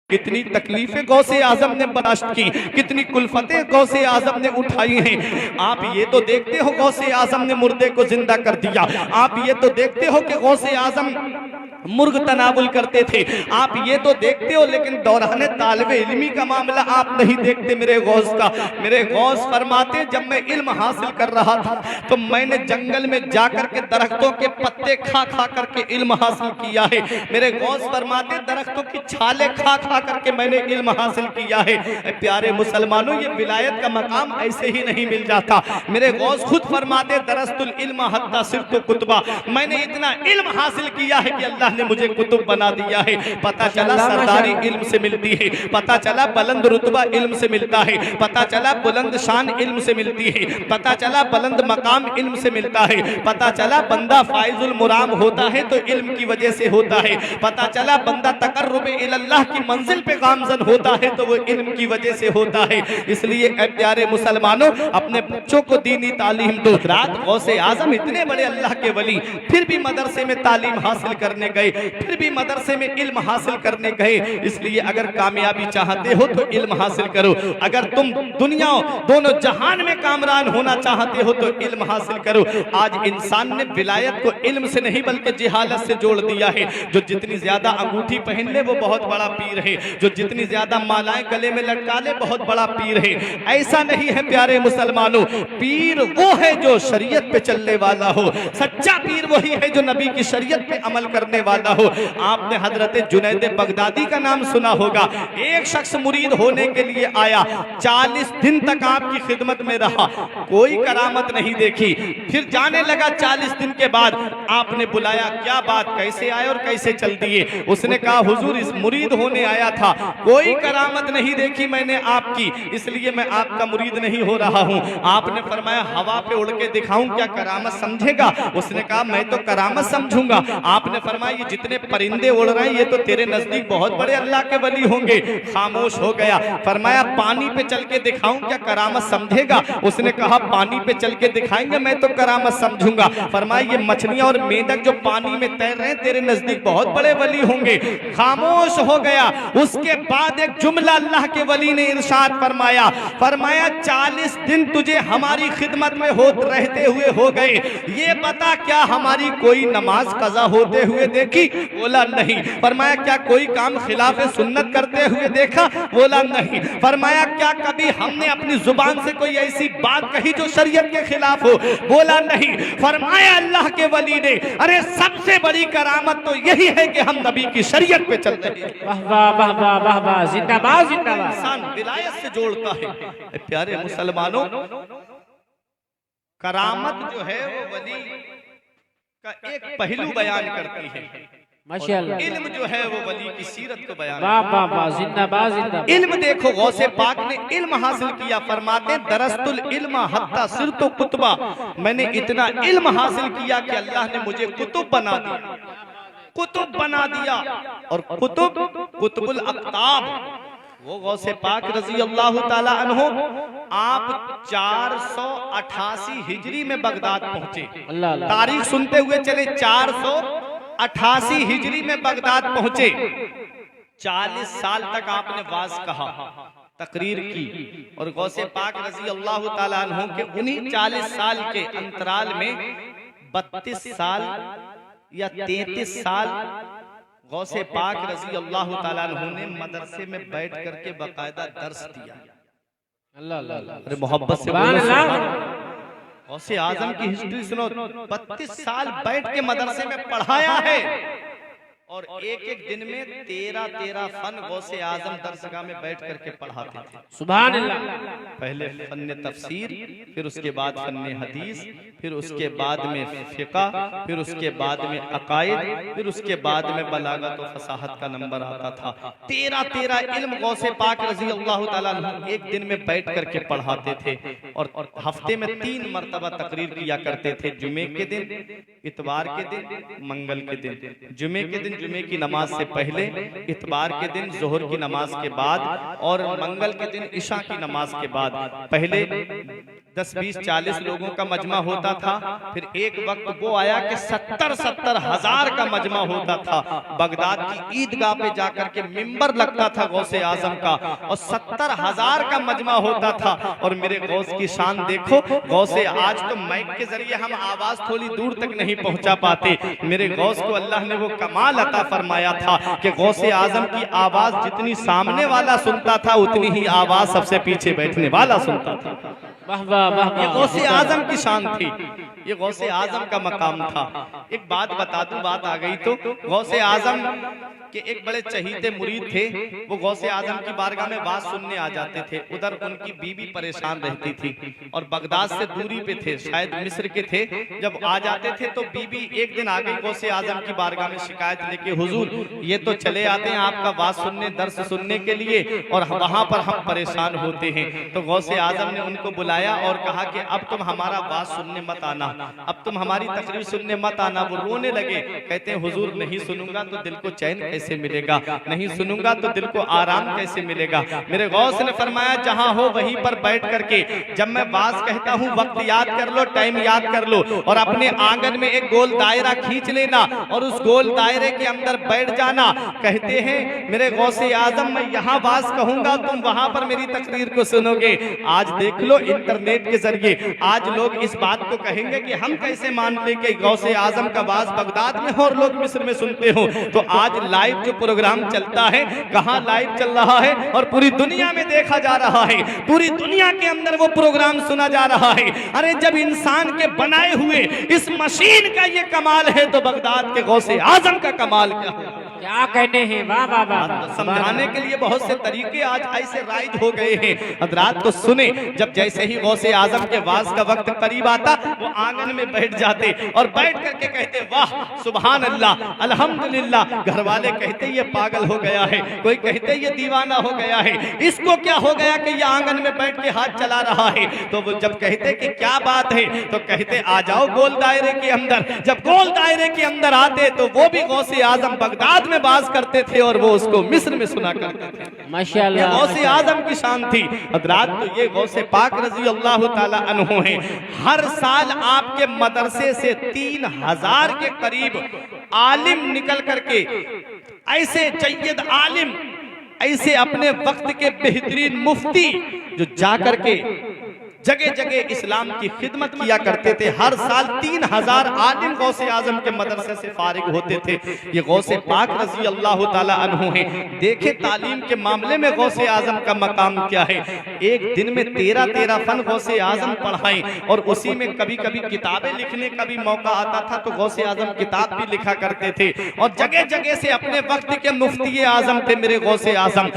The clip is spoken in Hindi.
कितनी तकलीफें गौसे आजम ने बर्दाश्त की, कितनी कुल्फतें गौसे आजम ने उठाई हैं। आप ये तो देखते हो गौसे आजम ने मुर्दे को जिंदा कर दिया, आप ये तो देखते हो कि गौसे आजम मुर्ग तनावुल करते थे, आप ये तो देखते हो, लेकिन दौराने तालिबे इल्मी का मामला आप नहीं देखते मेरे गौस का। मेरे गौस फरमाते जब मैं इल्म हासिल कर रहा था तो मैंने जंगल में जाकर के दरख्तों के पत्ते खा खा करके इल्म हासिल किया है। मेरे गौस फरमाते दरख्तों की छाले खा खा करके मैंने इल्म हासिल किया है। प्यारे मुसलमानों, ये विलायत का मकाम ऐसे ही नहीं मिल जाता। मेरे गौस खुद फरमाते दरस्तुल इल्म हत्ता सिर्तु कुतबा, मैंने इतना इल्म हासिल किया है कि अल्लाह ने मुझे कुतुब बना दिया है। पता चला सरदारी इल्म से मिलती है, पता चला बुलंद रुतबा इल्म से मिलता है, पता चला बुलंद शान इल्म से मिलती है, पता चला बुलंद मकाम इल्म से मिलता है, पता चला बंदा फाइजुल मुराम होता है तो इल्म की वजह से होता है, पता चला बंदा तकर्रुब इल्लाह की मंजिल पे गामजन होता है तो वो इल्म की वजह से होता है। इसलिए प्यारे मुसलमानों, अपने बच्चों को दीनी तालीम दो। रात गौसे आजम इतने बड़े अल्लाह के वली फिर भी मदरसे में तालीम हासिल करने गए, फिर भी मदरसे में इल्म हासिल करने गए। इसलिए अगर कामयाबी चाहते हो तो इल्म हासिल करो, अगर तुम दुनिया दोनों जहान में कामरान होना चाहते हो तो इल्म हासिल करो। आज इंसान ने विलायत को इल्म से नहीं बल्कि जिहालत से जोड़ दिया है। जो जितनी ज्यादा अंगूठी पहन ले वो बहुत बड़ा पीर है, जो जितनी ज्यादा मालाएं गले में लटका ले बहुत बड़ा पीर है। ऐसा नहीं है प्यारे मुसलमानों, पीर वो है जो शरीयत पे चलने वाला हो, सच्चा पीर वही है जो नबी की शरीयत पे अमल करने वाला हो। आपने हजरत जुनैद बगदादी का नाम सुना होगा। एक शख्स मुरीद होने के लिए आया, 40 दिन तक आपकी खिदमत में रहा, कोई करामत नहीं देखी। फिर जाने लगा, 40 दिन के बाद आपने बुलाया, क्या बात, कैसे आए और कैसे चल दिए? उसने कहा हुजूर इस मुरीद होने आया था, कोई करामत नहीं देखी मैंने आपकी, इसलिए मैं आपका मुरीद नहीं हो रहा हूँ। आपने फरमाया हवा पे उड़ के दिखाऊं, क्या करामत समझेगा? उसने कहा मैं तो करामत समझूंगा। आपने फरमाया ये जितने परिंदे उड़ रहे हैं ये तो तेरे नजदीक बहुत बड़े अल्लाह के वली होंगे। खामोश हो गया। फरमाया पानी पे चल के दिखाऊं, क्या करामत समझेगा? उसने कहा पानी पे चल के दिखाएंगे, मैं तो करामत समझूंगा। फरमाया ये मछलियां और मेंढक जो पानी में तैर रहे हैं तेरे नजदीक बहुत बड़े वली होंगे। खामोश हो गया। उसके बाद एक जुमला अल्लाह के वली ने इरशाद फरमाया, फरमाया 40 दिन तुझे हमारी खिदमत में रहते हुए हो गए, ये बता क्या हमारी कोई नमाज कज़ा होते हुए देखी? बोला नहीं। फरमाया क्या कोई काम खिलाफ सुन्नत करते हुए देखा? बोला नहीं। फरमाया क्या कभी हमने अपनी जुबान से कोई ऐसी बात कही जो शरीयत के खिलाफ हो? बोला नहीं। फरमाया अल्लाह के वली ने, अरे सबसे बड़ी करामत तो यही है कि हम नबी की शरीयत पे चल रहे हैं। वाह वाह वाह वाह वाह वाह, जिंदाबाद जिंदाबाद। इंसान विलायत से जोड़ता है। प्यारे मुसलमानों, करामत जो है वो वली का एक पहलू बयान करती है, माशाअल्लाह। इल्म जो है वो वली की सीरत को बयान। वाह वाह वाह, जिंदाबाद जिंदाबाद। इल्म देखो, गौसे पाक ने इल्म हासिल किया। फरमाते दरस्तुल इल्म हत्ता सिरतु कुतबा, मैंने इतना इल्म हासिल किया कि अल्लाह ने मुझे कुतुब बना दिया, कुतुब बना दिया। और कुतुब कुतुबुल अक्ताब, वो गौसे पाक रजी अल्लाह ताला अन्हो आप 488 हिजरी में बगदाद पहुंचे। तारीख सुनते हुए चले, 488 हिजरी में बगदाद पहुंचे। 40 साल तक आपने वाज कहा, तकरीर की, और गौसे पाक रजी अल्लाह ताला अन्हो के उन्हीं 40 साल के अंतराल में 32 साल या 33 साल गौसे पाक रजी अल्लाह ताला अन्हु ने मदरसे में बैठ करके बाकायदा दर्स दिया। अल्लाह अल्लाह, अरे मोहब्बत से बोलो। गौसे आजम की हिस्ट्री सुनो, 32 साल बैठ के मदरसे में पढ़ाया है, और एक एक दिन में 13 फन गौसे आजम दरसगाह में बैठ करके पढ़ाते थे। सुभान अल्लाह। पहले फन्ने तफसीर, फिर उसके बाद फन्ने हदीस, फिर उसके बाद में फिका, फिर उसके बाद में अकायद, फिर उसके बाद में बलागत और फसाहत का नंबर आता था। 13 इल्म गौसे पाक रजी अल्लाह ताला अन्हु एक दिन में बैठ करके पढ़ाते थे, और हफ्ते में 3 मरतबा तकरीर किया करते थे। जुमे के दिन, इतवार के दिन, मंगल के दिन। जुमे के दिन जुमे की नमाज से पहले, इतवार के दिन जोहर की नमाज के बाद, और मंगल के दिन इशा की नमाज के बाद। पहले 10-20-40 लोगों का मजमा होता था। फिर एक वक्त वो आया कि 70-70 हजार का मजमा होता था। बगदाद की ईदगाह पे जाकर के मिंबर लगता था गौसे आजम का, और 70 हजार का मजमा होता था। और मेरे गौस की शान देखो, गौसे आज तो माइक के जरिए हम आवाज थोड़ी दूर तक नहीं पहुंचा पाते। मेरे गौस को अल्लाह ने वो कमाल अता फरमाया था कि गौसे आजम की आवाज जितनी सामने वाला सुनता था, उतनी ही आवाज सबसे पीछे बैठने वाला सुनता था। वाह वाह वाह। ये गौसे आजम की शान थी, ये गौसे आजम का मकाम था। एक बात बता दूं, बात आ गई तो, गौसे आजम के एक बड़े चहीते मुरीद थे। वो गौसे आजम की बारगाह में बात सुनने आ जाते थे। उधर उनकी बीवी परेशान रहती थी और बगदाद से दूरी पे थे, शायद मिस्र के थे। जब आ जाते थे तो बीवी एक दिन आ गई गौसे आजम की बारगाह में शिकायत लेके, हुजूर ये तो चले आते हैं आपका बात सुनने, दर्स सुनने के लिए, और वहां पर हम परेशान होते हैं। तो गौसे आजम ने उनको बुलाया और कहा कि अब तुम हमारा बात सुनने मत आना, अब तुम हमारी तकरीर सुनने मत आना। वो रोने लगे, कहते हैं हुजूर नहीं सुनूंगा तो दिल को चैन कैसे मिलेगा, नहीं सुनूंगा तो दिल को आराम कैसे मिलेगा। मेरे गौस ने फरमाया जहां हो वहीं पर बैठ करके जब मैं बात कहता हूं वक्त याद कर लो, टाइम याद कर लो, और अपने आंगन में एक गोल दायरा खींच लेना और उस गोल दायरे के अंदर बैठ जाना। कहते हैं मेरे गौसे आजम मैं यहाँ बात कहूंगा, तुम वहां पर मेरी तकरीर को सुनोगे। आज देख लो इंटरनेट के जरिए आज लोग इस बात को कहेंगे कि हम कैसे मान ले कि गौसे आजम का बात बगदाद में हो और लोग मिस्र में सुनते हो। तो आज लाइव जो प्रोग्राम चलता है, कहां लाइव चल रहा है और पूरी दुनिया में देखा जा रहा है, पूरी दुनिया के अंदर वो प्रोग्राम सुना जा रहा है। अरे जब इंसान के बनाए हुए इस मशीन का ये कमाल है तो बगदाद के गौसे आजम का कमाल क्या है? क्या कहने हैं, वाह वाह वाह। समझाने के लिए बहुत से तरीके आज ऐसे राइज हो गए हैं। हजरात तो सुने, जब जैसे ही गौसे आजम के वाज का वक्त करीब आता वो आंगन में बैठ जाते और बैठ करके कहते वाह सुभान अल्लाह अल्हम्दुलिल्लाह। घर वाले कहते ये पागल हो गया है, कोई कहते ये दीवाना हो गया है, इसको क्या हो गया कि ये आंगन में बैठ के हाथ चला रहा है। तो वो जब कहते कि क्या बात है तो कहते आ जाओ गोल दायरे के अंदर। जब गोल दायरे के अंदर आते तो वो भी गौसे आजम बगदाद में बात करते थे और वो उसको मिस्र में सुना करते थे। माशाअल्लाह, ये गौसे आजम की शान थी। हजरात तो ये गौसे पाक रजी अल्लाह ताला अन्हु हैं। हर साल आपके मदरसे से 3000 के करीब आलिम निकल करके, ऐसे जय्यद आलिम, ऐसे अपने वक्त के बेहतरीन मुफ्ती जो जाकर के जगह जगह इस्लाम की खिदमत किया करते थे। हर साल 3000 आलिम गौसे आजम के मदरसे से फारिग होते थे। ये गौसे पाक रजी अल्लाह ताला अन्हु हैं। देखे तालीम के मामले में गौसे आजम का मकाम क्या है। एक दिन में 13 फन गौसे आजम पढ़ाएं और उसी में कभी कभी किताबें लिखने का भी मौका आता था तो गौसे आजम किताब भी लिखा करते थे। और जगह जगह से अपने वक्त के मुफ्ती आजम थे मेरे गौसे आजम।